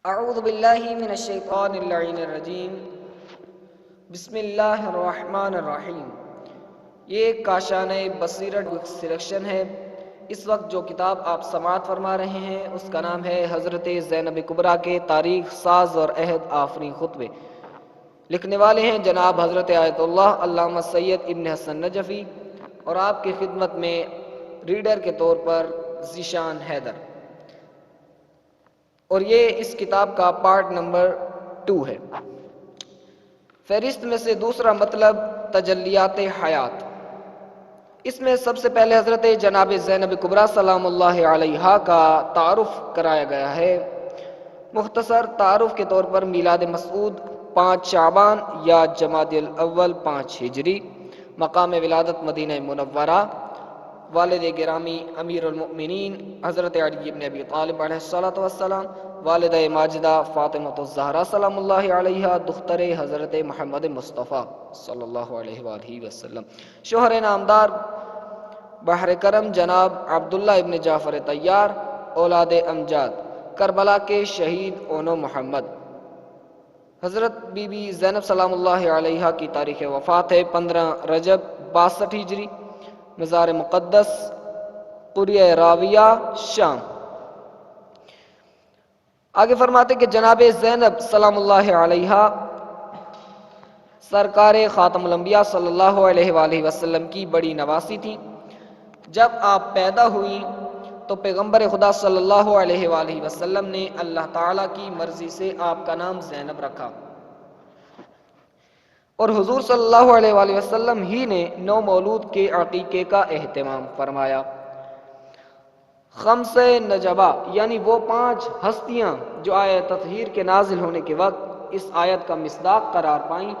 اعوذ باللہ من الشیطان اللعین الرجیم بسم اللہ الرحمن الرحیم۔ یہ ایک کاشانہ بصیرت بک سلیکشن ہے۔ اس وقت جو کتاب آپ سماعت فرما رہے ہیں اس کا نام ہے حضرت زینب کبریٰ کے تاریخ ساز اور عہد آفرین خطبے۔ لکھنے والے ہیں جناب حضرت آیت اللہ علامہ سید ابن حسن نجفی، اور آپ کی خدمت میں ریڈر کے طور پر ذیشان حیدر۔ اور یہ اس کتاب کا پارٹ نمبر 2 ہے۔ فہرست میں سے دوسرا مطلب تجلیات حیات۔ اس میں سب سے پہلے حضرت جناب زینب کبریٰ سلام اللہ علیہا کا تعارف کرایا گیا ہے۔ مختصر تعارف کے طور پر میلاد مسعود 5 شعبان یا جمادی الاول 5 ہجری، مقام ولادت مدینہ منورہ، والد گرامی امیر المؤمنین حضرت علی بن ابی طالب علیہ السلام، والدہ ماجدہ فاطمہ الزہرا سلام اللہ علیہا، دختر حضرت محمد مصطفیٰ صلی اللہ علیہ وآلہ وسلم، شوہر نامدار بحر کرم جناب عبداللہ ابن جعفر طیار، اولاد امجاد، کربلا کے شہید اونو محمد۔ حضرت بی بی زینب سلام اللہ علیہا کی تاریخ وفات ہے 15 رجب 62 ہجری، مزار مقدس قریہ راویہ شام۔ آگے فرماتے کہ جناب زینب سلام اللہ علیہا سرکار خاتم الانبیاء صلی اللہ علیہ وآلہ وسلم کی بڑی نواسی تھی۔ جب آپ پیدا ہوئی تو پیغمبر خدا صلی اللہ علیہ وآلہ وسلم نے اللہ تعالیٰ کی مرضی سے آپ کا نام زینب رکھا، اور حضور صلی اللہ علیہ وآلہ وسلم ہی نے نو مولود کے عقیقے کا اہتمام فرمایا۔ خمس نجبہ یعنی وہ 5 ہستیاں جو آیت تطہیر کے نازل ہونے کے وقت اس آیت کا مصداق قرار پائیں،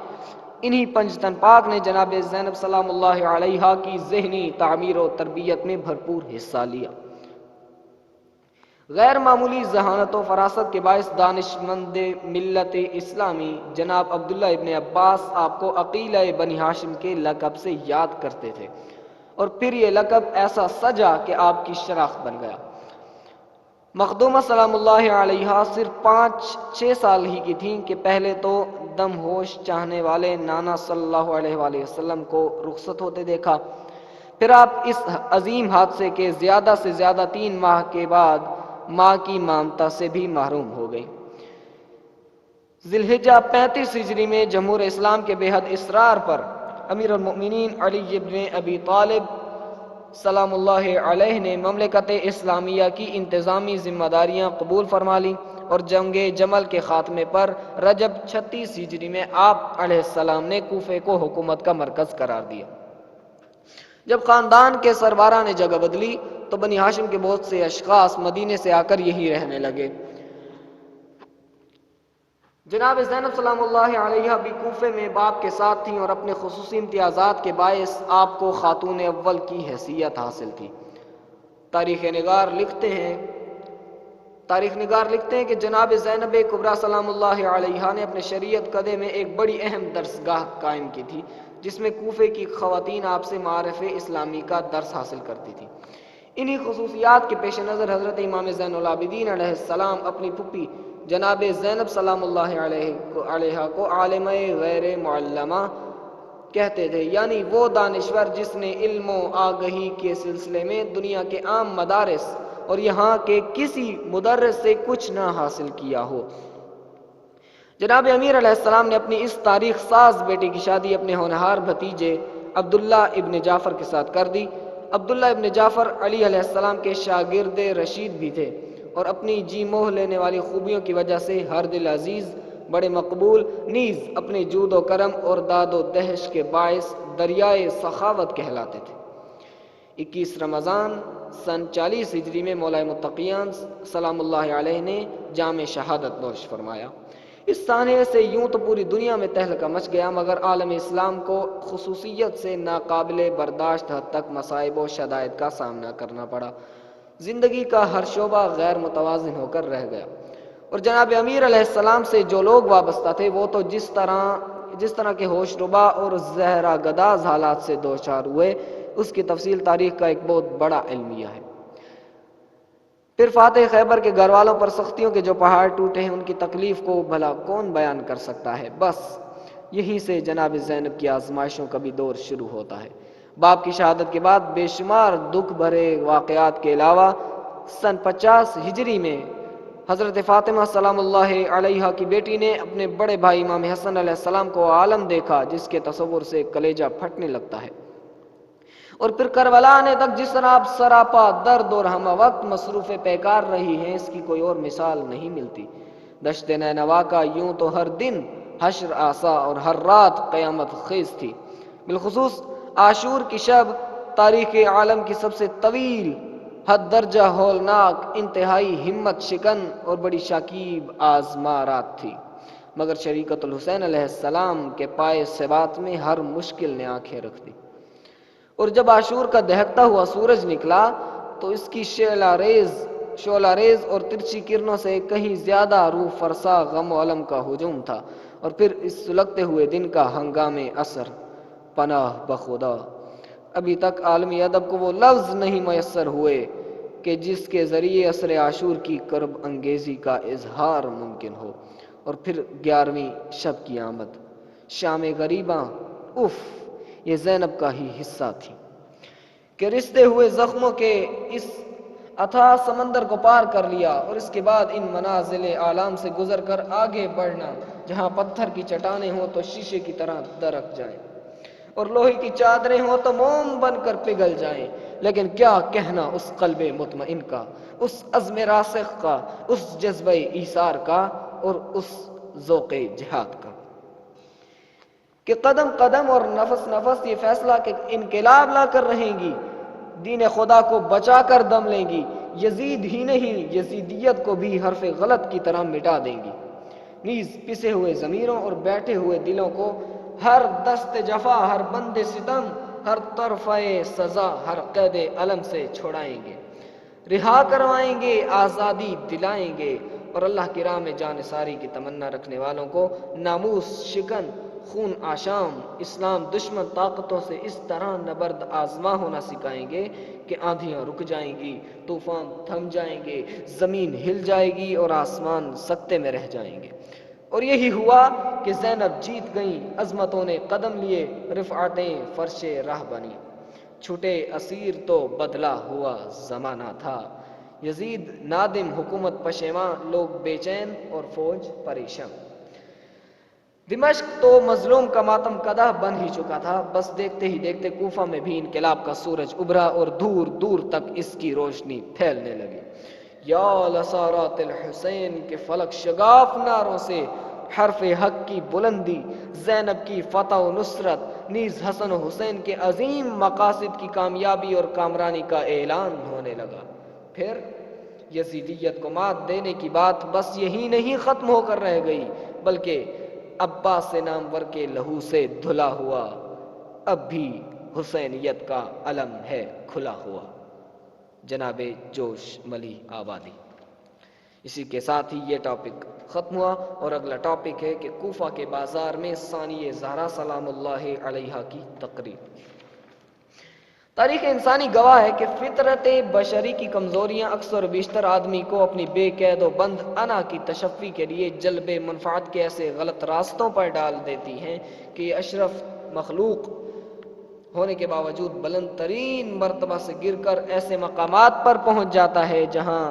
انہی پنجتن پاک نے جناب زینب سلام اللہ علیہا کی ذہنی تعمیر و تربیت میں بھرپور حصہ لیا۔ غیر معمولی ذہانت و فراست کے باعث دانشمند ملت اسلامی جناب عبداللہ ابن عباس آپ کو عقیلہ بنی ہاشم کے لقب سے یاد کرتے تھے، اور پھر یہ لقب ایسا سجا کہ آپ کی شناخت بن گیا۔ مخدومہ سلام اللہ علیہا صرف 5-6 سال ہی کی تھیں کہ پہلے تو دم ہوش چاہنے والے نانا صلی اللہ علیہ وآلہ وسلم کو رخصت ہوتے دیکھا، پھر آپ اس عظیم حادثے کے زیادہ سے زیادہ 3 ماہ کے بعد ماں کی مامتا سے بھی محروم ہو گئی۔ ذی الحجہ 35 ہجری میں جمہور اسلام کے بے حد اصرار پر امیر المؤمنین علی بن ابی طالب سلام اللہ علیہ نے مملکت اسلامیہ کی انتظامی ذمہ داریاں قبول فرما لیں، اور جنگ جمل کے خاتمے پر رجب 36 ہجری میں آپ علیہ السلام نے کوفے کو حکومت کا مرکز قرار دیا۔ جب خاندان کے سربراہ نے جگہ بدلی تو بنی ہاشم کے بہت سے اشخاص مدینے سے آ کر یہی رہنے لگے۔ جناب زینب سلام اللہ علیہا بھی کوفے میں باپ کے ساتھ تھیں، اور اپنے خصوصی امتیازات کے باعث آپ کو خاتون اول کی حیثیت حاصل تھی۔ تاریخ نگار لکھتے ہیں کہ جناب زینب کبریٰ سلام اللہ علیہا نے اپنے شریعت قدے میں ایک بڑی اہم درسگاہ قائم کی تھی، جس میں کوفے کی خواتین آپ سے معارف اسلامی کا درس حاصل کرتی تھیں۔ انہی خصوصیات کے پیش نظر حضرت امام زین العابدین علیہ السلام اپنی پھپھی جناب زینب سلام اللہ علیہا کو عالمہ غیر معلمہ کہتے تھے، یعنی وہ دانشور جس نے علم و آگہی کے سلسلے میں دنیا کے عام مدارس اور یہاں کے کسی مدرس سے کچھ نہ حاصل کیا ہو۔ جناب امیر علیہ السلام نے اپنی اس تاریخ ساز بیٹی کی شادی اپنے ہونہار بھتیجے عبداللہ ابن جعفر کے ساتھ کر دی۔ عبداللہ ابن جعفر علی علیہ السلام کے شاگرد رشید بھی تھے، اور اپنی جی موہ لینے والی خوبیوں کی وجہ سے ہر دل عزیز، بڑے مقبول، نیز اپنے جود و کرم اور داد و دہش کے باعث دریائے سخاوت کہلاتے تھے۔ 21 رمضان سن 40 ہجری میں مولا متقیان سلام اللہ علیہ نے جام شہادت نوش فرمایا۔ اس سانحے سے یوں تو پوری دنیا میں تہلکہ مچ گیا، مگر عالم اسلام کو خصوصیت سے ناقابل برداشت حد تک مصائب و شدائد کا سامنا کرنا پڑا۔ زندگی کا ہر شعبہ غیر متوازن ہو کر رہ گیا، اور جناب امیر علیہ السلام سے جو لوگ وابستہ تھے وہ تو جس طرح کے ہوش ربا اور زہرہ گداز حالات سے دوچار ہوئے، اس کی تفصیل تاریخ کا ایک بہت بڑا علمیہ ہے۔ پھر فاتح خیبر کے گھر والوں پر سختیوں کے جو پہاڑ ٹوٹے ہیں، ان کی تکلیف کو بھلا کون بیان کر سکتا ہے؟ بس یہیں سے جناب زینب کی آزمائشوں کا بھی دور شروع ہوتا ہے۔ باپ کی شہادت کے بعد بے شمار دکھ بھرے واقعات کے علاوہ سن 50 ہجری میں حضرت فاطمہ سلام اللہ علیہا کی بیٹی نے اپنے بڑے بھائی امام حسن علیہ السلام کو عالم دیکھا جس کے تصور سے کلیجہ پھٹنے لگتا ہے۔ اور پھر کربلا آنے تک جس طرح آپ سراپا درد اور ہمہ وقت مصروف پیکار رہی ہیں، اس کی کوئی اور مثال نہیں ملتی۔ دشت نینوا کا یوں تو ہر دن حشر آسا اور ہر رات قیامت خیز تھی۔ بالخصوص عاشور کی شب تاریخ عالم کی سب سے طویل، حد درجہ ہولناک، انتہائی ہمت شکن اور بڑی شاکیب آزمارات تھی، مگر شریکت الحسین علیہ السلام کے پائے ثبات میں ہر مشکل نے آنکھیں رکھ دی۔ اور جب عاشور کا دہکتا ہوا سورج نکلا تو اس کی شعلہ ریز اور ترچھی کرنوں سے کہیں زیادہ روح فرسا غم و علم کا ہجوم تھا۔ اور پھر اس سلگتے ہوئے دن کا ہنگام اثر، پناہ بخدا، ابھی تک عالمی ادب کو وہ لفظ نہیں میسر ہوئے کہ جس کے ذریعے عصر عاشور کی کرب انگیزی کا اظہار ممکن ہو۔ اور پھر 11ویں شب کی آمد، شام غریباں، اف، یہ زینب کا ہی حصہ تھی کہ رشتے ہوئے زخموں کے اس اتھاہ سمندر کو پار کر لیا، اور اس کے بعد ان منازل عالم سے گزر کر آگے بڑھنا جہاں پتھر کی چٹانیں ہوں تو شیشے کی طرح درک جائیں اور لوہے کی چادریں ہوں تو موم بن کر پگھل جائیں۔ لیکن کیا کہنا اس قلب مطمئن کا، اس عزم راسخ کا، اس جذبہ ایثار کا اور اس ذوق جہاد کا کہ قدم قدم اور نفس نفس یہ فیصلہ کہ انقلاب لا کر رہیں گی، دین خدا کو بچا کر دم لیں گی، یزید ہی نہیں یزیدیت کو بھی حرف غلط کی طرح مٹا دیں گی، نیز پسے ہوئے ضمیروں اور بیٹھے ہوئے دلوں کو ہر دست جفا، ہر بند ستم، ہر طرفہ سزا، ہر قید علم سے چھڑائیں گے، رہا کروائیں گے، آزادی دلائیں گے، اور اللہ کی راہ میں جان نثاری کی تمنا رکھنے والوں کو ناموس شکن، خون آشام، اسلام دشمن طاقتوں سے اس طرح نبرد آزما ہونا سکھائیں گے کہ آندھیاں رک جائیں گی، طوفان تھم جائیں گے، زمین ہل جائے گی اور آسمان سکتے میں رہ جائیں گے۔ اور یہی ہوا کہ زینب جیت گئیں، عظمتوں نے قدم لیے، رفعتیں فرش راہ بنی، چھٹے اسیر تو بدلا ہوا زمانہ تھا، یزید نادم، حکومت پشیماں، لوگ بے چین اور فوج پریشان۔ دمشق تو مظلوم کا ماتم کدہ بن ہی چکا تھا، بس دیکھتے ہی دیکھتے کوفہ میں بھی انقلاب کا سورج ابھرا اور دور دور تک اس کی روشنی پھیلنے لگی۔ یا لسارات الحسین کے فلک شگاف ناروں سے حرف حق کی بلندی، زینب کی فتح و نصرت، نیز حسن و حسین کے عظیم مقاصد کی کامیابی اور کامرانی کا اعلان ہونے لگا۔ پھر یزیدیت کو مات دینے کی بات بس یہی نہیں ختم ہو کر رہ گئی، بلکہ عباس نامور کے لہو سے دھلا ہوا اب بھی حسینیت کا علم ہے کھلا ہوا۔ جناب جوش ملی آبادی۔ اسی کے ساتھ ہی یہ ٹاپک ختم ہوا اور اگلا ٹاپک ہے کہ کوفہ کے بازار میں ثانی زہرا سلام اللہ علیہا کی تقریب۔ تاریخ انسانی گواہ ہے کہ فطرت بشری کی کمزوریاں اکثر و بیشتر آدمی کو اپنی بے قید و بند انا کی تشفی کے لیے جلب منفعت کے ایسے غلط راستوں پر ڈال دیتی ہیں کہ یہ اشرف مخلوق ہونے کے باوجود بلند ترین مرتبہ سے گر کر ایسے مقامات پر پہنچ جاتا ہے جہاں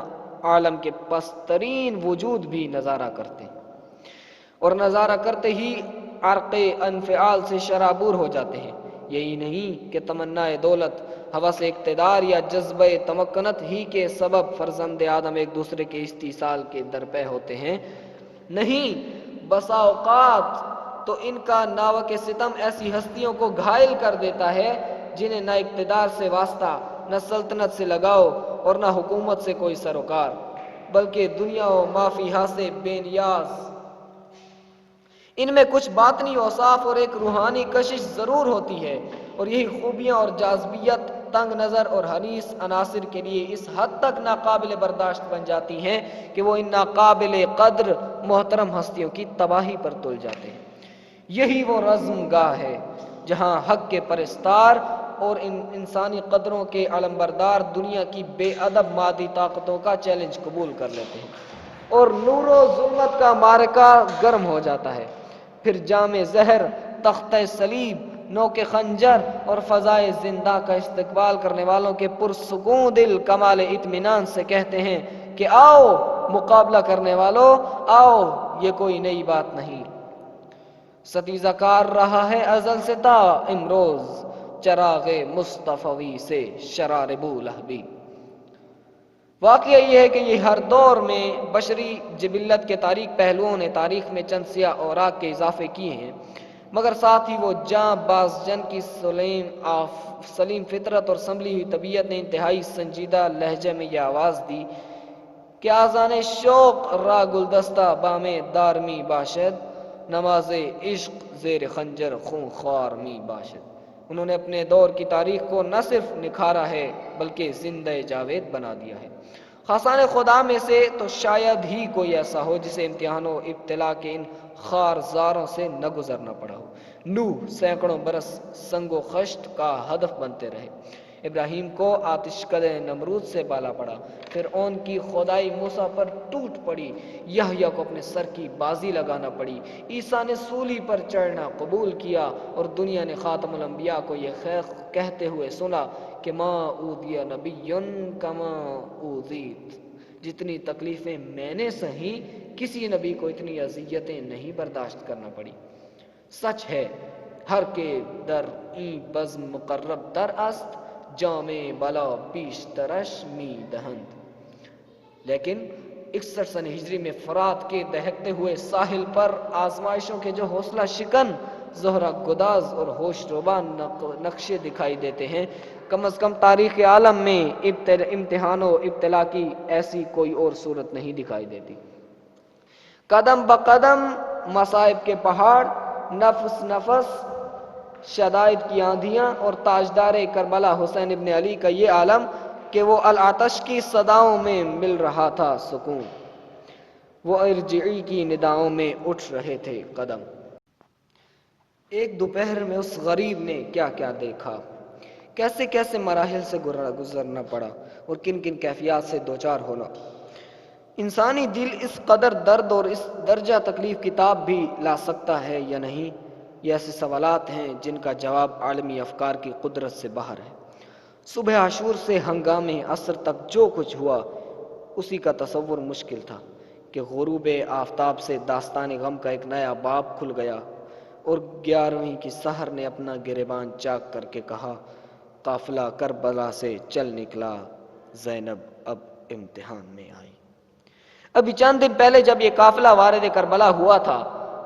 عالم کے پست ترین وجود بھی نظارہ کرتے ہیں، اور نظارہ کرتے ہی عرق انفعال سے شرابور ہو جاتے ہیں۔ یہی نہیں کہ تمنا دولت، ہوس اقتدار یا جذبہ تمکنت ہی کے سبب فرزند آدم ایک دوسرے کے استحصال کے درپے ہوتے ہیں، نہیں، بسا اوقات تو ان کا ناوک ستم ایسی ہستیوں کو گھائل کر دیتا ہے جنہیں نہ اقتدار سے واسطہ، نہ سلطنت سے لگاؤ اور نہ حکومت سے کوئی سروکار، بلکہ دنیا و ما فیہا سے بے نیاز۔ ان میں کچھ باطنی اوصاف اور ایک روحانی کشش ضرور ہوتی ہے، اور یہی خوبیاں اور جاذبیت تنگ نظر اور حریص عناصر کے لیے اس حد تک ناقابل برداشت بن جاتی ہیں کہ وہ ان ناقابل قدر محترم ہستیوں کی تباہی پر تل جاتے ہیں۔ یہی وہ رزم گاہ ہے جہاں حق کے پرستار اور انسانی قدروں کے علمبردار دنیا کی بے ادب مادی طاقتوں کا چیلنج قبول کر لیتے ہیں اور نور و ظلمت کا معرکہ گرم ہو جاتا ہے۔ پھر جام زہر، تختہ صلیب، نوک خنجر اور فضائے زندہ کا استقبال کرنے والوں کے پرسکون دل کمال اطمینان سے کہتے ہیں کہ آؤ مقابلہ کرنے والوں، آؤ، یہ کوئی نئی بات نہیں۔ ستیزہ کار رہا ہے ازل سے تا امروز، چراغ مصطفی سے شرار بولہبی۔ واقعہ یہ ہے کہ یہ ہر دور میں بشری جبلت کے تاریک پہلوؤں نے تاریخ میں چند سیاہ اوراق کے اضافے کیے ہیں، مگر ساتھ ہی وہ جاں باز جن کی سلیم فطرت اور سنبھلی ہوئی طبیعت نے انتہائی سنجیدہ لہجے میں یہ آواز دی کہ آذان شوق را گلدستہ بام دار می باشد، نماز عشق زیر خنجر خون خوار می باشد۔ انہوں نے اپنے دور کی تاریخ کو نہ صرف نکھارا ہے بلکہ زندہ جاوید بنا دیا ہے۔ خاصان خدا میں سے تو شاید ہی کوئی ایسا ہو جسے امتحان و ابتلا کے ان خارزاروں سے نہ گزرنا پڑا ہو۔ نوح سینکڑوں برس سنگ و خشت کا ہدف بنتے رہے، ابراہیم کو آتش کدے نمرود سے بالا پڑا، فرعون کی خدائی موسیٰ پر ٹوٹ پڑی، یحییٰ کو اپنے سر کی بازی لگانا پڑی، عیسیٰ نے سولی پر چڑھنا قبول کیا اور دنیا نے خاتم الانبیاء کو یہ کہتے ہوئے سنا کہ ما اوذی نبی کما اوذیت، جتنی تکلیفیں میں نے سہی کسی نبی کو اتنی اذیتیں نہیں برداشت کرنا پڑی۔ سچ ہے ہر کے در این بزم مقرب در است، جام بلا پیش ترش می دہند۔ لیکن 61 سن ہجری میں فرات کے دہکتے ہوئے ساحل پر آزمائشوں کے جو حوصلہ شکن، زہرہ گداز اور ہوش روبان نقشے دکھائی دیتے ہیں، کم از کم تاریخ عالم میں امتحان و ابتلا کی ایسی کوئی اور صورت نہیں دکھائی دیتی۔ قدم بقدم مصائب کے پہاڑ، نفس نفس شدائد کی آندھیاں، اور تاجدار کربلا حسین ابن علی کا یہ عالم کہ وہ العطش کی صداؤں میں مل رہا تھا سکون، وہ ارجعی کی نداؤں میں اٹھ رہے تھے قدم۔ ایک دوپہر میں اس غریب نے کیا کیا دیکھا، کیسے کیسے مراحل سے گزرنا پڑا اور کن کن کیفیات سے دوچار ہونا۔ انسانی دل اس قدر درد اور اس درجہ تکلیف کی تاب بھی لا سکتا ہے یا نہیں، یہ ایسے سوالات ہیں جن کا جواب عالمی افکار کی قدرت سے باہر ہے۔ صبح عاشور سے ہنگامِ عصر تک جو کچھ ہوا اسی کا تصور مشکل تھا کہ غروب آفتاب سے داستان غم کا ایک نیا باب کھل گیا اور 11ویں کی سحر نے اپنا گریبان چاک کر کے کہا، قافلہ کربلا سے چل نکلا، زینب اب امتحان میں آئی۔ ابھی چند دن پہلے جب یہ قافلہ وارد کربلا ہوا تھا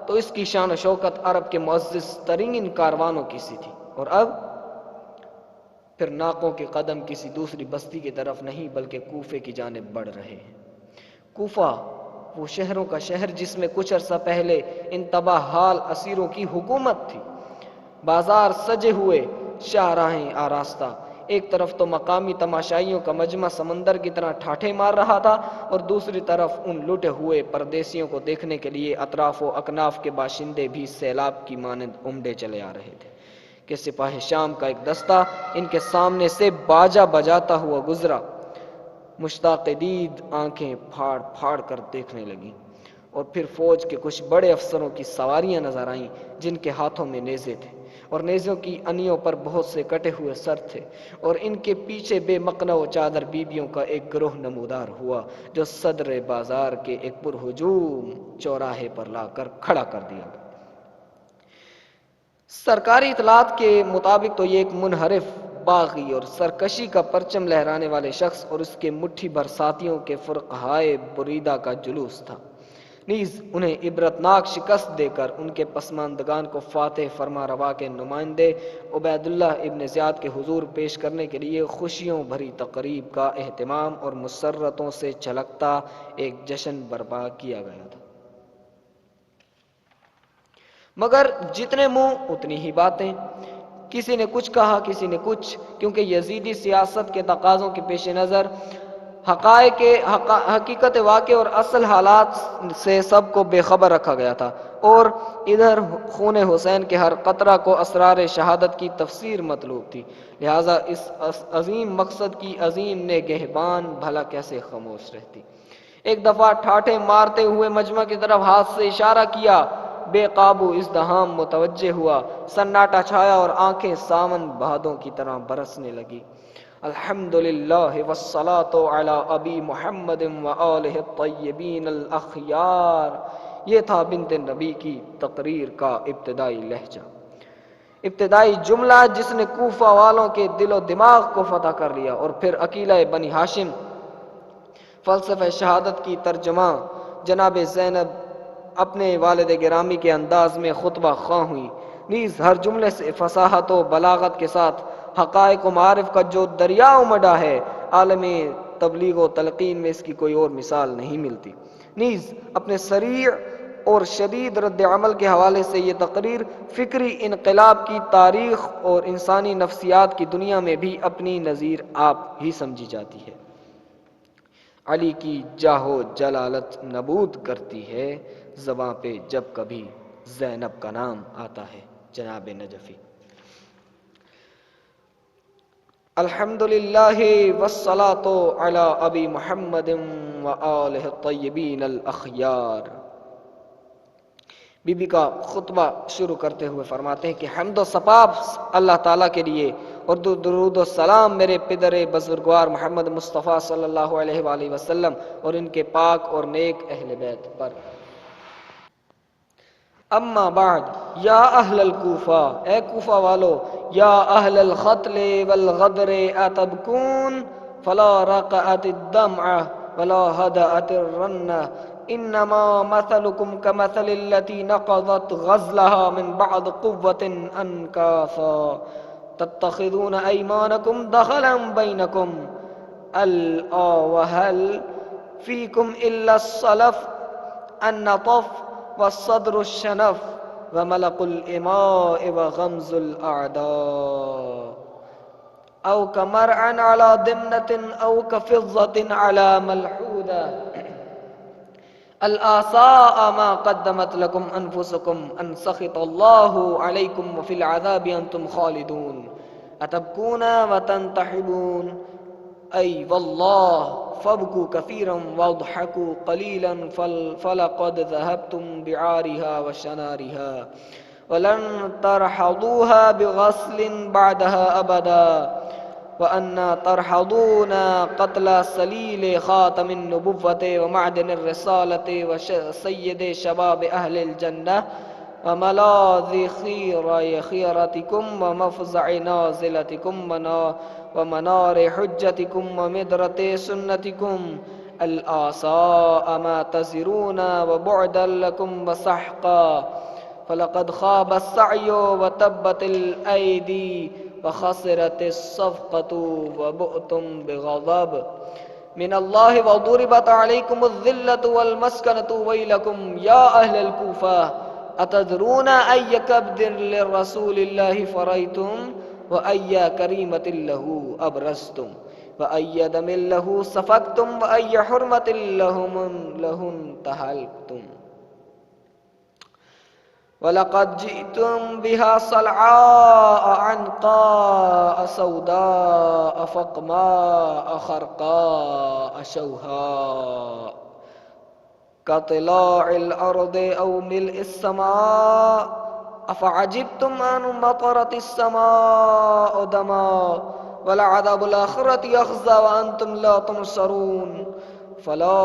تو اس کی شان و شوکت عرب کے معزز ترین کاروانوں کی سی تھی، اور اب پھر ناقوں کے قدم کسی دوسری بستی کی طرف نہیں بلکہ کوفے کی جانب بڑھ رہے ہیں۔ کوفہ وہ شہروں کا شہر جس میں کچھ عرصہ پہلے ان تباہ حال اسیروں کی حکومت تھی۔ بازار سجے ہوئے، شاہراہیں آراستہ، ایک طرف تو مقامی تماشائیوں کا مجمع سمندر کی طرح ٹھاٹھے مار رہا تھا اور دوسری طرف ان لٹے ہوئے پردیسیوں کو دیکھنے کے لیے اطراف و اکناف کے باشندے بھی سیلاب کی مانند امڈے چلے آ رہے تھے کہ سپاہ شام کا ایک دستہ ان کے سامنے سے باجا بجاتا ہوا گزرا۔ مشتاق دید آنکھیں پھاڑ پھاڑ کر دیکھنے لگیں، اور پھر فوج کے کچھ بڑے افسروں کی سواریاں نظر آئیں جن کے ہاتھوں میں نیزے تھے اور نیزوں کی انیوں پر بہت سے کٹے ہوئے سر تھے، اور ان کے پیچھے بے مقنع و چادر بیبیوں کا ایک گروہ نمودار ہوا جو صدر بازار کے ایک پرہجوم چوراہے پر لا کر کھڑا کر دیا گیا۔ سرکاری اطلاعات کے مطابق تو یہ ایک منحرف، باغی اور سرکشی کا پرچم لہرانے والے شخص اور اس کے مٹھی بھر ساتھیوں کے فرقہائے بریدہ کا جلوس تھا، نیز انہیں عبرتناک شکست دے کر ان کے پسماندگان کو فاتح فرما روا کے نمائندے عبید اللہ ابن زیاد کے حضور پیش کرنے کے لیے خوشیوں بھری تقریب کا اہتمام اور مسرتوں سے چھلکتا ایک جشن برپا کیا گیا تھا۔ مگر جتنے منہ اتنی ہی باتیں، کسی نے کچھ کہا کسی نے کچھ، کیونکہ یزیدی سیاست کے تقاضوں کے پیش نظر حقیقت واقع اور اصل حالات سے سب کو بے خبر رکھا گیا تھا، اور ادھر خون حسین کے ہر قطرہ کو اسرار شہادت کی تفسیر مطلوب تھی، لہٰذا اس عظیم مقصد کی عظیم نگہبان بھلا کیسے خاموش رہتی۔ ایک دفعہ ٹھاٹھے مارتے ہوئے مجمع کی طرف ہاتھ سے اشارہ کیا، بے قابو ازدحام متوجہ ہوا، سناٹا چھایا اور آنکھیں ساون بہادوں کی طرح برسنے لگی۔ الحمدللہ والصلاة علی ابی محمد وآلہ الطیبین الاخیار، یہ تھا بنت نبی کی تقریر کا ابتدائی لہجہ، ابتدائی جملہ جس نے کوفہ والوں کے دل و دماغ کو فتح کر لیا، اور پھر عقیلہ بنی ہاشم فلسفہ شہادت کی ترجمہ جناب زینب اپنے والد گرامی کے انداز میں خطبہ خواں ہوئی، نیز ہر جملے سے فصاحت و بلاغت کے ساتھ حقائق و معارف کا جو دریا امڈا ہے، عالم تبلیغ و تلقین میں اس کی کوئی اور مثال نہیں ملتی۔ نیز اپنے سریع اور شدید رد عمل کے حوالے سے یہ تقریر فکری انقلاب کی تاریخ اور انسانی نفسیات کی دنیا میں بھی اپنی نظیر آپ ہی سمجھی جاتی ہے۔ علی کی جاہ و جلالت نبود کرتی ہے زباں پہ جب کبھی زینب کا نام آتا ہے۔ جناب نجفی۔ الحمدللہ والصلاة علی ابی محمد وآلہ الطیبین الاخیار۔ بی بی کا خطبہ شروع کرتے ہوئے فرماتے ہیں کہ حمد و ثنا اللہ تعالیٰ کے لیے، اور درود و سلام میرے پدر بزرگوار محمد مصطفیٰ صلی اللہ علیہ وآلہ وسلم اور ان کے پاک اور نیک اہل بیت پر۔ اما بعد، یا اہل الکوفہ، اے کوفہ والو، یا اہل القتل والغدر اتبکون فلا رقعت الدمع ولا هدأت الرنة انما مثلكم كمثل التي نقضت غزلها من بعد قوة انكاثا تتخذون ايمانكم دخلا بينكم وهل فيكم الا السلف النطف والصدر الشنف وملق الإماء وغمز الأعداء أو كمرع على دمنة أو كفضة على ملحودة الآساء ما قدمت لكم أنفسكم أن سخط الله عليكم وفي العذاب أنتم خالدون أتبكون وتنتحبون أي والله فابكوا كثيرا واضحكوا قليلا فلقد ذهبتم بعارها وشنارها ولن ترحضوها بغسل بعدها أبدا وأن ترحضون قتل سليل خاتم النبوة ومعدن الرسالة وسيد شباب أهل الجنة وملاذ خيرتكم ومفزع نازلتكم ومنار حجتكم ومدرة سنتكم الآساء ما تزرون وبعدا لكم وسحقا فلقد خاب السعي وتبت الأيدي وخسرت الصفقة وبؤتم بغضب من الله وضربت عليكم الذلة والمسكنة ويلكم يا أهل الكوفة أتدرون أي كبد للرسول الله فريتم وأي كريمة له أبرزتم وأي دم له سفكتم وأي حرمة له انتهكتم وَلَقَدْ جِئْتُمْ بِهَا صَلْعَاءَ عَنْقَاءَ سَوْدَاءَ فَقْمَاءَ خَرْقَاءَ شَوْهَاءَ كَطِلَاعِ الْأَرْضِ أَوْ مِلْءِ السَّمَاءِ أَفَعَجِبْتُمْ أَنْ مَطَرَتِ السَّمَاءُ دَمًا وَلَعَذَابُ الْآخِرَةِ يَخْزَى وَأَنْتُمْ لَا تُنْصَرُونَ فَلَا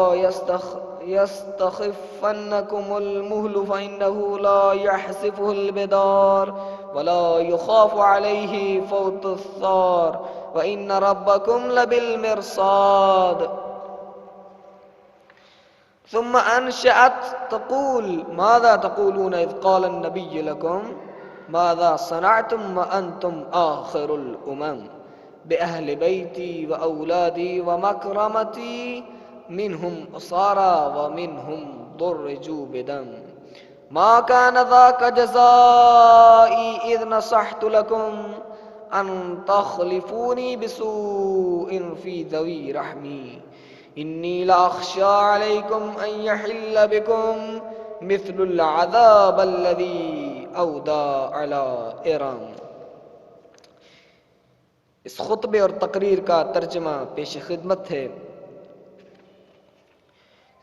يستخفنكم المهل فإنه لا يحسفه البدار ولا يخاف عليه فوت الثار وإن ربكم لبالمرصاد ثم أنشأت تقول ماذا تقولون إذ قال النبي لكم ماذا صنعتم وأنتم آخر الأمم بأهل بيتي وأولادي ومكرمتي منهم أسارى ومنهم ضرجوا بدم ما كان ذاك جزائي إذ نصحت لكم أن تخلفوني بسوء في ذوي رحمي انی لاخشى علیکم ان یحل بکم مثل العذاب الذی اودى علی ارم۔ اس خطبے اور تقریر کا ترجمہ پیش خدمت ہے۔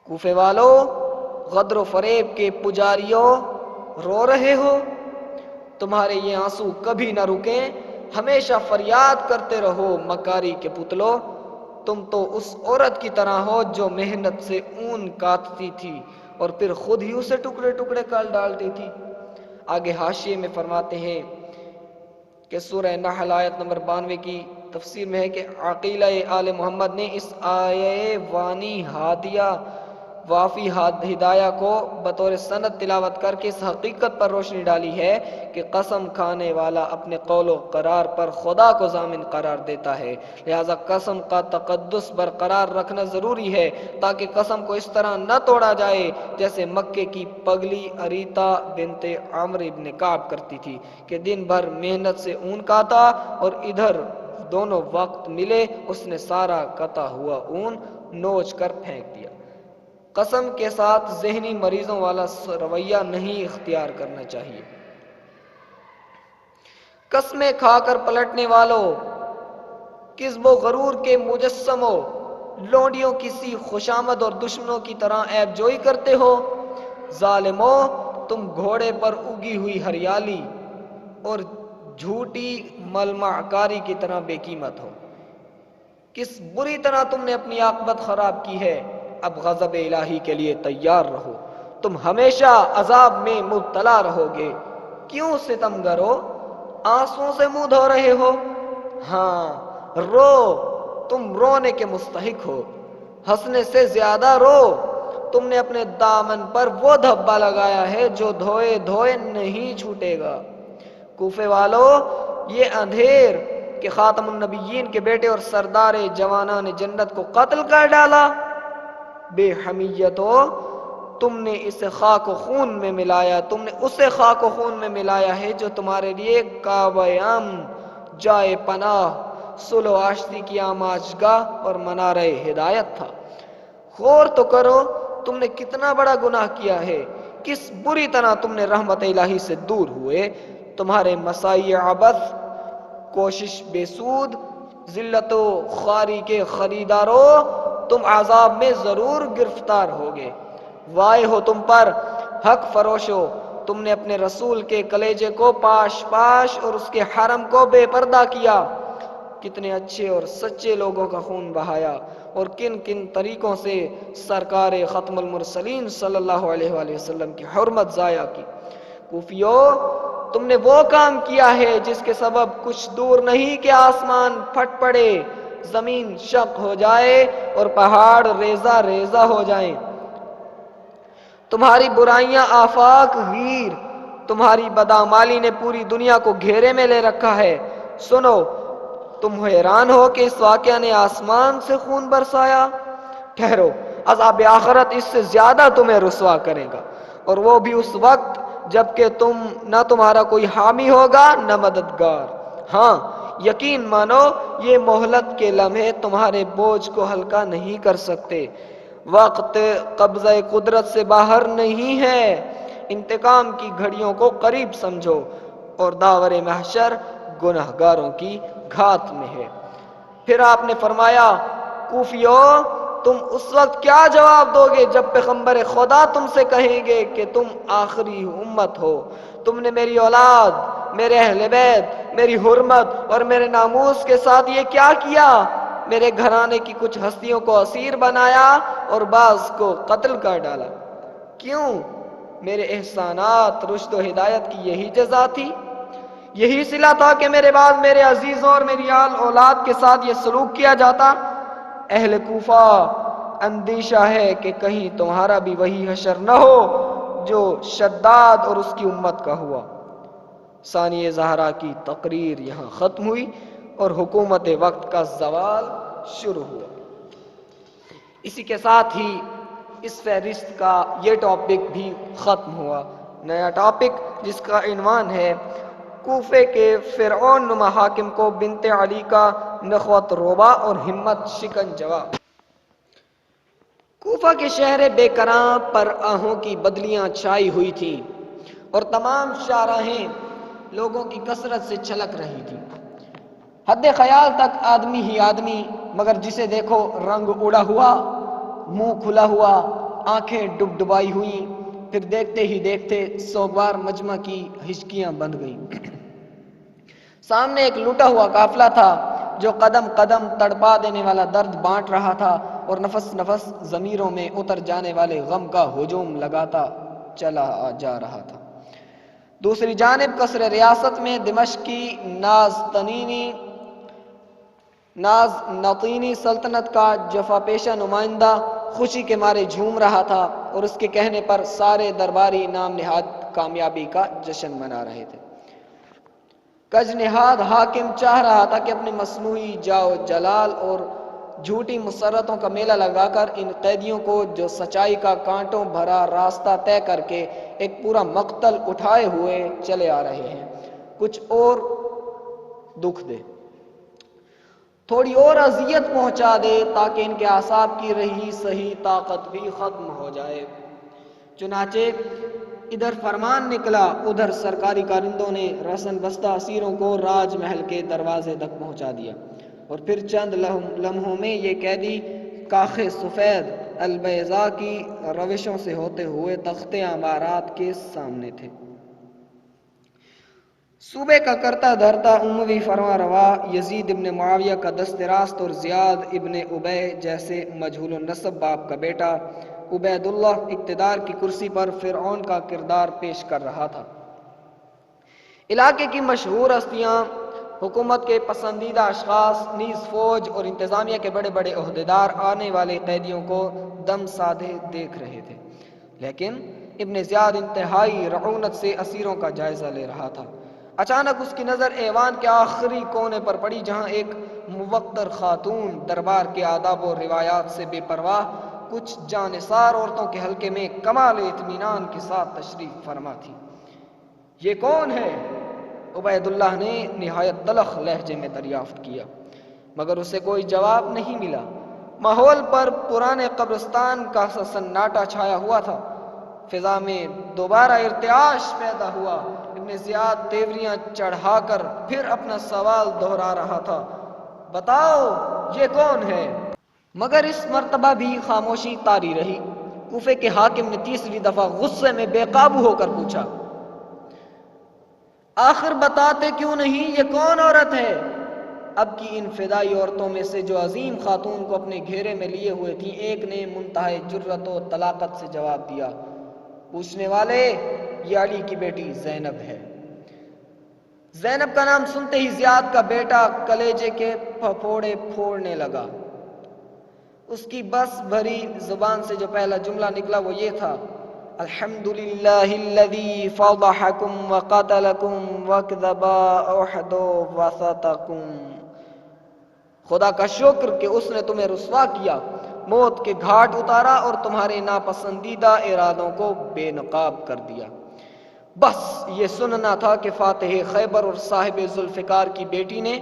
کوفے والو، غدر و فریب کے پجاریوں، رو رہے ہو؟ تمہارے یہ آنسو کبھی نہ رکیں، ہمیشہ فریاد کرتے رہو مکاری کے پتلو۔ تم تو اس عورت کی طرح ہو جو محنت سے اون کاٹتی تھی اور پھر خود ہی اسے ٹکڑے ٹکڑے کر ڈالتی تھی۔ آگے حاشیے میں فرماتے ہیں کہ سورہ نحل آیت نمبر 92 کی تفسیر میں ہے کہ عقیلہ آل محمد نے اس آیے وانی ہادیہ وافی ہدایہ کو بطور سند تلاوت کر کے اس حقیقت پر روشنی ڈالی ہے کہ قسم کھانے والا اپنے قول و قرار پر خدا کو ضامن قرار دیتا ہے، لہذا قسم کا تقدس برقرار رکھنا ضروری ہے تاکہ قسم کو اس طرح نہ توڑا جائے جیسے مکے کی پگلی اریتا بنت عمرو بن کعب کرتی تھی کہ دن بھر محنت سے اون کاتا اور ادھر دونوں وقت ملے اس نے سارا کتا ہوا اون نوچ کر پھینک دیا۔ قسم کے ساتھ ذہنی مریضوں والا رویہ نہیں اختیار کرنا چاہیے۔ قسمیں کھا کر پلٹنے والوں، کذب و غرور کے مجسموں، لونڈیوں کسی خوشامد اور دشمنوں کی طرح عیب جوئی کرتے ہو۔ ظالموں، تم گھوڑے پر اگی ہوئی ہریالی اور جھوٹی ملمع کاری کی طرح بے قیمت ہو۔ کس بری طرح تم نے اپنی عاقبت خراب کی ہے۔ اب غضب الہی کے لیے تیار رہو، تم ہمیشہ عذاب میں مبتلا رہو گے۔ کیوں ستمگر ہو؟ آنسوؤں سے منہ دھو رہے ہو؟ ہاں رو، تم رونے کے مستحق ہو، ہنسنے سے زیادہ رو۔ تم نے اپنے دامن پر وہ دھبا لگایا ہے جو دھوئے دھوئے نہیں چھوٹے گا۔ کوفے والو، یہ اندھیر کہ خاتم النبیین کے بیٹے اور سردار جوانان جنت کو قتل کر ڈالا۔ بے حمیتو، تم نے اسے خاک و خون میں ملایا، تم نے اسے خاک و خون میں ملایا ہے جو تمہارے لیے کعبہ امن، جائے پناہ، صلح و آشتی کی آماجگاہ اور منارہ ہدایت تھا۔ غور تو کرو تم نے کتنا بڑا گناہ کیا ہے، کس بری طرح تم نے رحمت الہی سے دور ہوئے۔ تمہارے مساعی عبث، کوشش بے سود، ذلت و خواری کے خریدارو، تم عذاب میں ضرور گرفتار ہوگے۔ وائے ہو تم پر حق فروشو، تم نے اپنے رسول کے کلیجے کو پاش پاش اور اس کے حرم کو بے پردہ کیا۔ کتنے اچھے اور سچے لوگوں کا خون بہایا اور کن کن طریقوں سے سرکار ختم المرسلین صلی اللہ علیہ وآلہ وسلم کی حرمت ضائع کی۔ کوفیو، تم نے وہ کام کیا ہے جس کے سبب کچھ دور نہیں کہ آسمان پھٹ پڑے، زمین شق ہو جائے اور پہاڑ ریزہ ریزہ ہو جائیں۔ تمہاری برائیاں آفاق گیر، تمہاری بدعمالی نے پوری دنیا کو گھیرے میں لے رکھا ہے۔ سنو، تم حیران ہو کہ اس واقعہ نے آسمان سے خون برسایا؟ ٹھہرو، عذاب آخرت اس سے زیادہ تمہیں رسوا کرے گا، اور وہ بھی اس وقت جبکہ نہ تمہارا کوئی حامی ہوگا نہ مددگار۔ ہاں یقین مانو، یہ مہلت کے لمحے تمہارے بوجھ کو ہلکا نہیں کر سکتے۔ وقت قبضہ قدرت سے باہر نہیں ہے، انتقام کی گھڑیوں کو قریب سمجھو، اور داور محشر گناہگاروں کی گھات میں ہے۔ پھر آپ نے فرمایا، کوفیو، تم اس وقت کیا جواب دو گے جب پیغمبر خدا تم سے کہیں گے کہ تم آخری امت ہو، تم نے میری اولاد، میرے اہل بیت، میری حرمت اور میرے ناموس کے ساتھ یہ کیا کیا؟ میرے گھرانے کی کچھ ہستیوں کو اسیر بنایا اور بعض کو قتل کر ڈالا۔ کیوں؟ میرے احسانات، رشد و ہدایت کی یہی جزا تھی؟ یہی صلہ تھا کہ میرے بعد میرے عزیزوں اور میری آل اولاد کے ساتھ یہ سلوک کیا جاتا؟ اہل کوفہ، اندیشہ ہے کہ کہیں تمہارا بھی وہی حشر نہ ہو جو شداد اور اس کی امت کا ہوا۔ ثانی زہرا کی تقریر یہاں ختم ہوئی اور حکومت وقت کا زوال شروع ہوا۔ اسی کے ساتھ ہی اس فہرست کا یہ ٹاپک بھی ختم ہوا۔ نیا ٹاپک جس کا عنوان ہے کوفے کے فرعون نما حاکم کو بنت علی کا نخوت روبہ اور ہمت شکن جواب۔ کوفہ کے شہر بے کراں پر آہوں کی بدلیاں چھائی ہوئی تھیں اور تمام شاہراہیں لوگوں کی کثرت سے چھلک رہی تھی۔ حد خیال تک آدمی ہی آدمی، مگر جسے دیکھو رنگ اڑا ہوا، منہ کھلا ہوا، آنکھیں ڈبڈبائی ہوئیں، پھر دیکھتے ہی دیکھتے سوگوار مجمع کی ہچکیاں بند گئیں۔ سامنے ایک لوٹا ہوا قافلہ تھا جو قدم قدم تڑپا دینے والا درد بانٹ رہا تھا اور نفس نفس ضمیروں میں اتر جانے والے غم کا ہجوم لگاتا چلا جا رہا تھا۔ دوسری جانب قصر ریاست میں دمشق کی ناز نطینی سلطنت کا جفا پیشہ نمائندہ خوشی کے مارے جھوم رہا تھا اور اس کے کہنے پر سارے درباری نام نہاد کامیابی کا جشن منا رہے تھے۔ کج نہاد حاکم چاہ رہا تھا کہ اپنے مصنوعی جاؤ جلال اور جھوٹی مسرتوں کا میلہ لگا کر ان قیدیوں کو جو سچائی کا کانٹوں بھرا راستہ طے کر کے ایک پورا مقتل اٹھائے ہوئے چلے آ رہے ہیں، کچھ اور دکھ دے، تھوڑی اور اذیت پہنچا دے تاکہ ان کے اعصاب کی رہی صحیح طاقت بھی ختم ہو جائے۔ چنانچہ ادھر فرمان نکلا، ادھر سرکاری کارندوں نے رسن بستہ اسیروں کو راج محل کے دروازے تک پہنچا دیا اور پھر چند لمحوں میں یہ قیدی کاخ سفید البیضاء کی روشوں سے ہوتے ہوئے تخت امارات کے سامنے تھے۔ صوبے کا کرتا دھرتا اموی فرما روا یزید ابن معاویہ کا دست راست اور زیاد ابن ابی جیسے مجہول النسب باپ کا بیٹا عبید اللہ اقتدار کی کرسی پر فرعون کا کردار پیش کر رہا تھا۔ علاقے کی مشہور ہستیاں، حکومت کے پسندیدہ اشخاص، نیز فوج اور انتظامیہ کے بڑے بڑے عہدیدار آنے والے قیدیوں کو دم سادھے دیکھ رہے تھے، لیکن ابن زیاد انتہائی رعونت سے اسیروں کا جائزہ لے رہا تھا۔ اچانک اس کی نظر ایوان کے آخری کونے پر پڑی جہاں ایک موقر خاتون دربار کے آداب و روایات سے بے پرواہ کچھ جانثار عورتوں کے حلقے میں کمال اطمینان کے ساتھ تشریف فرما تھی۔ یہ کون ہے؟ عبید اللہ نے نہایت تلخ لہجے میں دریافت کیا، مگر اسے کوئی جواب نہیں ملا۔ ماحول پر پرانے قبرستان کا سا سناٹا چھایا ہوا تھا۔ فضا میں دوبارہ ارتعاش پیدا ہوا۔ ابن زیاد تیوریاں چڑھا کر پھر اپنا سوال دہرا رہا تھا، بتاؤ یہ کون ہے؟ مگر اس مرتبہ بھی خاموشی طاری رہی۔ کوفے کے حاکم نے تیسری دفعہ غصے میں بے قابو ہو کر پوچھا، آخر بتاتے کیوں نہیں، یہ کون عورت ہے؟ اب کی ان فدائی عورتوں میں سے جو عظیم خاتون کو اپنے گھیرے میں لیے ہوئے تھیں، ایک نے منتہی جرأت و طلاقت سے جواب دیا، پوچھنے والے، یہ علی کی بیٹی زینب ہے۔ زینب کا نام سنتے ہی زیاد کا بیٹا کلیجے کے پھپھوڑے پھوڑنے لگا۔ اس کی بس بھری زبان سے جو پہلا جملہ نکلا وہ یہ تھا، الحمدللہ الذی فضحکم وقتلکم وکذب احد وسطکم۔ خدا کا شکر کہ اس نے تمہیں رسوا کیا، موت کے گھاٹ اتارا اور تمہارے ناپسندیدہ ارادوں کو بے نقاب کر دیا۔ بس یہ سننا تھا کہ فاتح خیبر اور صاحب ذوالفقار کی بیٹی نے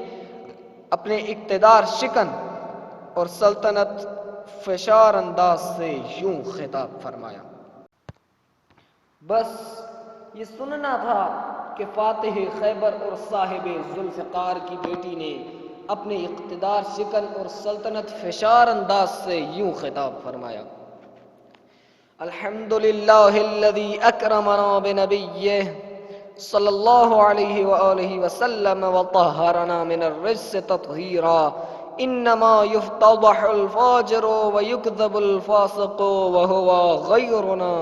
اپنے اقتدار شکن اور سلطنت فشار انداز سے یوں خطاب فرمایا۔ بس یہ سننا تھا کہ فاتح خیبر اور صاحب ذوالفقار کی بیٹی نے اپنے اقتدار شکن اور سلطنت فشار انداز سے یوں خطاب فرمایا، الحمدللہ الذی اکرمنا بنبیہ صلی اللہ علیہ وآلہ وسلم وطہرنا من الرجس تطہیرا، انما یفتضح الفاجر ویکذب الفاسق وہو غیرنا۔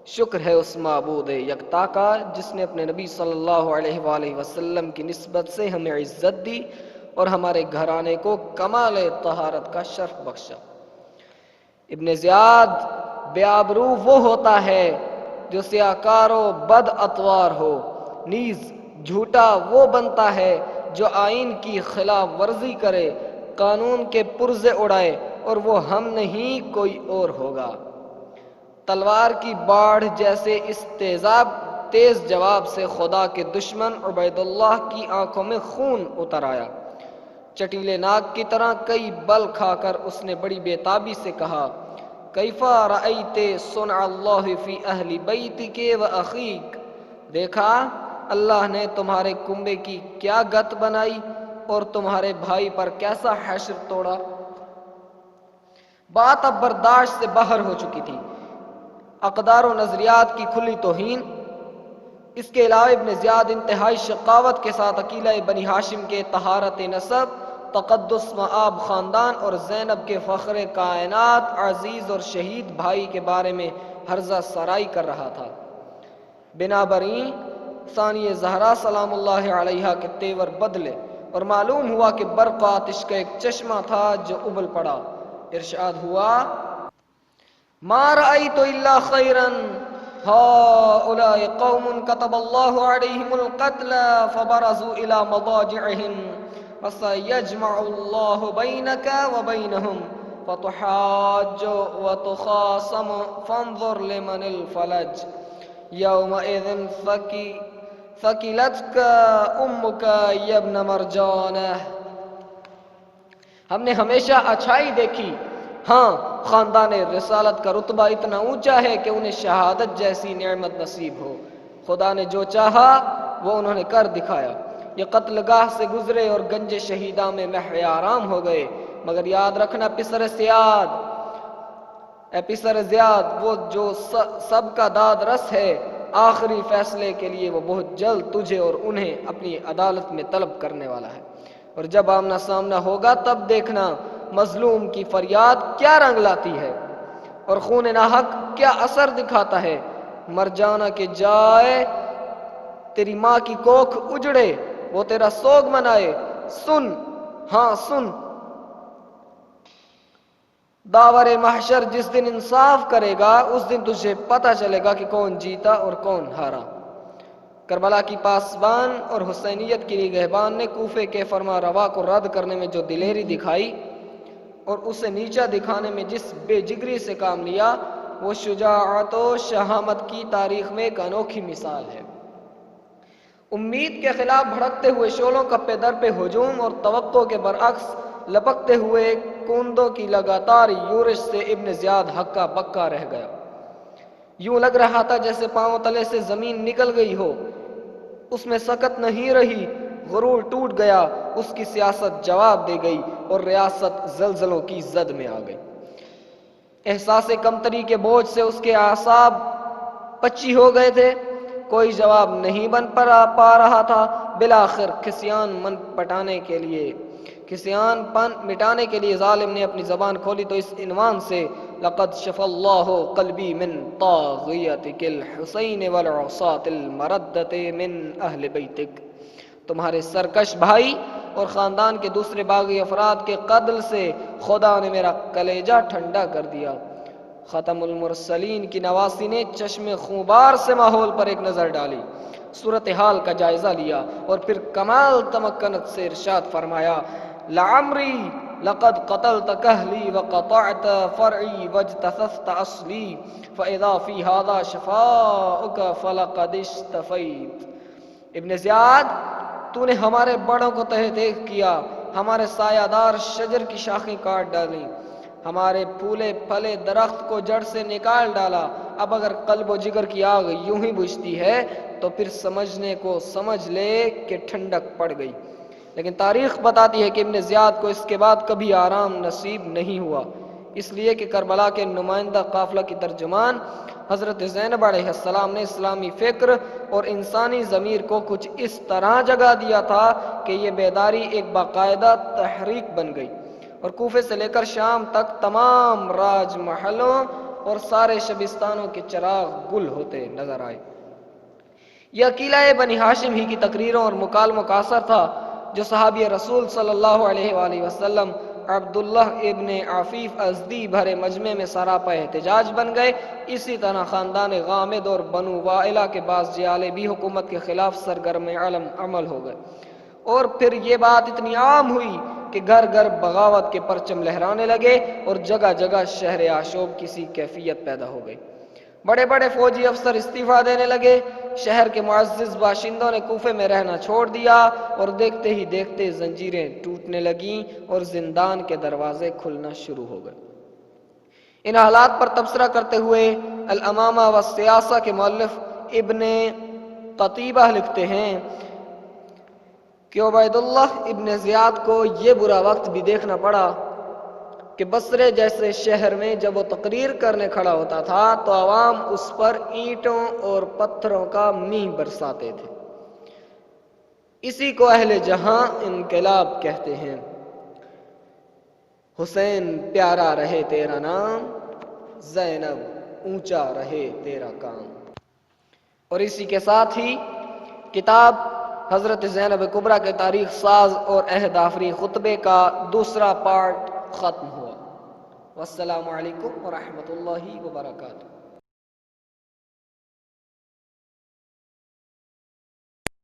شکر ہے اس معبود یکتا کا جس نے اپنے نبی صلی اللہ علیہ وآلہ وسلم کی نسبت سے ہمیں عزت دی اور ہمارے گھرانے کو کمال طہارت کا شرف بخشا۔ ابن زیاد بے آبرو وہ ہوتا ہے جو سیاکار و بد اطوار ہو، نیز جھوٹا وہ بنتا ہے جو آئین کی خلاف ورزی کرے، قانون کے پرزے اڑائے، اور وہ ہم نہیں کوئی اور ہوگا۔ تلوار کی باڑھ جیسے اس تیز جواب سے خدا کے دشمن عبید اللہ کی آنکھوں میں خون اتر آیا۔ چٹیلے ناگ کی طرح کئی بل کھا کر اس نے بڑی بے تابی سے کہا، کیف رأیت صنع اللہ فی اہل بیتک و اخیک، دیکھا اللہ نے تمہارے کنبے کی کیا گت بنائی اور تمہارے بھائی پر کیسا حشر توڑا۔ بات اب برداشت سے باہر ہو چکی تھی، اقدار و نظریات کی کھلی توہین۔ اس کے علاوہ ابن زیاد انتہائی شقاوت کے ساتھ عقیلہ بنی ہاشم کے طہارت نسب، تقدس مآب خاندان اور زینب کے فخر کائنات عزیز اور شہید بھائی کے بارے میں ہرزہ سرائی کر رہا تھا۔ بنابراین ثانی زہرا سلام اللہ علیہا کے تیور بدلے اور معلوم ہوا کہ برق و آتش کا ایک چشمہ تھا جو ابل پڑا۔ ارشاد ہوا، ما رأیت الا خیرا هؤلاء قوم كتب الله عليهم القتل فبرزوا الى مضاجعهم فسيجمع الله بينك وبينهم فتحاج وتخاصم فانظر لمن الفلج يومئذ ثقلتك امك يا ابن مرجانه۔ ہم نے ہمیشہ اچھائی دیکھی، ہاں خاندان رسالت کا رتبہ اتنا اونچا ہے کہ انہیں شہادت جیسی نعمت نصیب ہو۔ خدا نے جو چاہا وہ انہوں نے کر دکھایا۔ یہ قتل گاہ سے گزرے اور گنج شہیداں میں محو آرام ہو گئے، مگر یاد رکھنا پسر زیاد وہ جو سب کا داد رس ہے، آخری فیصلے کے لیے وہ بہت جلد تجھے اور انہیں اپنی عدالت میں طلب کرنے والا ہے، اور جب آمنا سامنا ہوگا تب دیکھنا مظلوم کی فریاد کیا رنگ لاتی ہے اور خون ناحق کیا اثر دکھاتا ہے۔ مر جانا کے جائے تیری ماں کی کوکھ اجڑے، وہ تیرا سوگ منائے، سن ہاں سن، داور محشر جس دن انصاف کرے گا اس دن تجھے پتہ چلے گا کہ کون جیتا اور کون ہارا۔ کربلا کی پاسبان اور حسینیت کی نگہبان نے کوفے کے فرما روا کو رد کرنے میں جو دلیری دکھائی اور اسے نیچا دکھانے میں جس بے جگری سے کام لیا، وہ شجاعت و شہامت کی تاریخ میں ایک انوکھی مثال ہے۔ امید کے خلاف بھڑکتے ہوئے شعلوں کا پہ در پہ ہجوم اور توقع کے برعکس لپکتے ہوئے کوندوں کی لگاتار یورش سے ابن زیاد ہکا بکا رہ گیا۔ یوں لگ رہا تھا جیسے پاؤں تلے سے زمین نکل گئی ہو، اس میں سکت نہیں رہی، غرور ٹوٹ گیا، اس کی سیاست جواب دے گئی اور ریاست زلزلوں کی زد میں آ گئی۔ احساس کمتری کے بوجھ سے اس کے اعصاب پچی ہو گئے تھے، کوئی جواب نہیں بن پا رہا تھا۔ بالآخر کھسیان پن مٹانے کے لیے ظالم نے اپنی زبان کھولی تو اس عنوان سے، لقد شفى الله قلبي من طاغيتك الحسين والعصاة المردة من اہل بیتک، تمہارے سرکش بھائی اور خاندان کے دوسرے باغی افراد کے قتل سے خدا نے میرا کلیجہ ٹھنڈا کر دیا۔ ختم المرسلین کی نواسی نے چشم خونبار سے ماحول پر ایک نظر ڈالی، صورتحال کا جائزہ لیا اور پھر کمال تمکنت سے ارشاد فرمایا، لعمری لقد قتلت کہلی وقطعت فرعی واجتثثت اصلی فاذا فی هذا شفاؤک فلقد اشتفیت۔ ابن زیاد، تو نے ہمارے بڑوں کو تہہ دیکھ کیا، ہمارے سایہ دار شجر کی شاخیں کاٹ ڈالیں، ہمارے پھولے پھلے درخت کو جڑ سے نکال ڈالا۔ اب اگر قلب و جگر کی آگ یوں ہی بجھتی ہے تو پھر سمجھنے کو سمجھ لے کہ ٹھنڈک پڑ گئی۔ لیکن تاریخ بتاتی ہے کہ ابن زیاد کو اس کے بعد کبھی آرام نصیب نہیں ہوا، اس لیے کہ کربلا کے نمائندہ قافلہ کی ترجمان حضرت زینب علیہ السلام نے اسلامی فکر اور انسانی ضمیر کو کچھ اس طرح جگا دیا تھا کہ یہ بیداری ایک باقاعدہ تحریک بن گئی اور کوفے سے لے کر شام تک تمام راج محلوں اور سارے شبستانوں کے چراغ گل ہوتے نظر آئے۔ یہ عقیلہ بنی ہاشم ہی کی تقریروں اور مکالموں کا اثر تھا جو صحابی رسول صلی اللہ علیہ وآلہ وسلم عبداللہ ابن عفیف ازدی بھرے مجمع میں سراپا احتجاج بن گئے۔ اسی طرح خاندان غامد اور بنو وائلہ کے بعض جیالے بھی حکومت کے خلاف سرگرم عمل ہو گئے، اور پھر یہ بات اتنی عام ہوئی کہ گھر گھر بغاوت کے پرچم لہرانے لگے اور جگہ جگہ شہر آشوب کسی کیفیت پیدا ہو گئی۔ بڑے بڑے فوجی افسر استعفیٰ دینے لگے، شہر کے معزز باشندوں نے کوفے میں رہنا چھوڑ دیا اور دیکھتے ہی دیکھتے زنجیریں ٹوٹنے لگیں اور زندان کے دروازے کھلنا شروع ہو گئے۔ ان حالات پر تبصرہ کرتے ہوئے الامامہ و سیاسہ کے مؤلف ابن قتیبہ لکھتے ہیں کہ عبید اللہ ابن زیاد کو یہ برا وقت بھی دیکھنا پڑا کہ بصرے جیسے شہر میں جب وہ تقریر کرنے کھڑا ہوتا تھا تو عوام اس پر اینٹوں اور پتھروں کا میہ برساتے تھے۔ اسی کو اہل جہاں انقلاب کہتے ہیں۔ حسین پیارا رہے تیرا نام، زینب اونچا رہے تیرا کام۔ اور اسی کے ساتھ ہی کتاب حضرت زینب کبریٰ کے تاریخ ساز اور عہد آفری خطبے کا دوسرا پارٹ ختم ہوا۔ والسلام علیکم ورحمۃ اللہ وبرکاتہ۔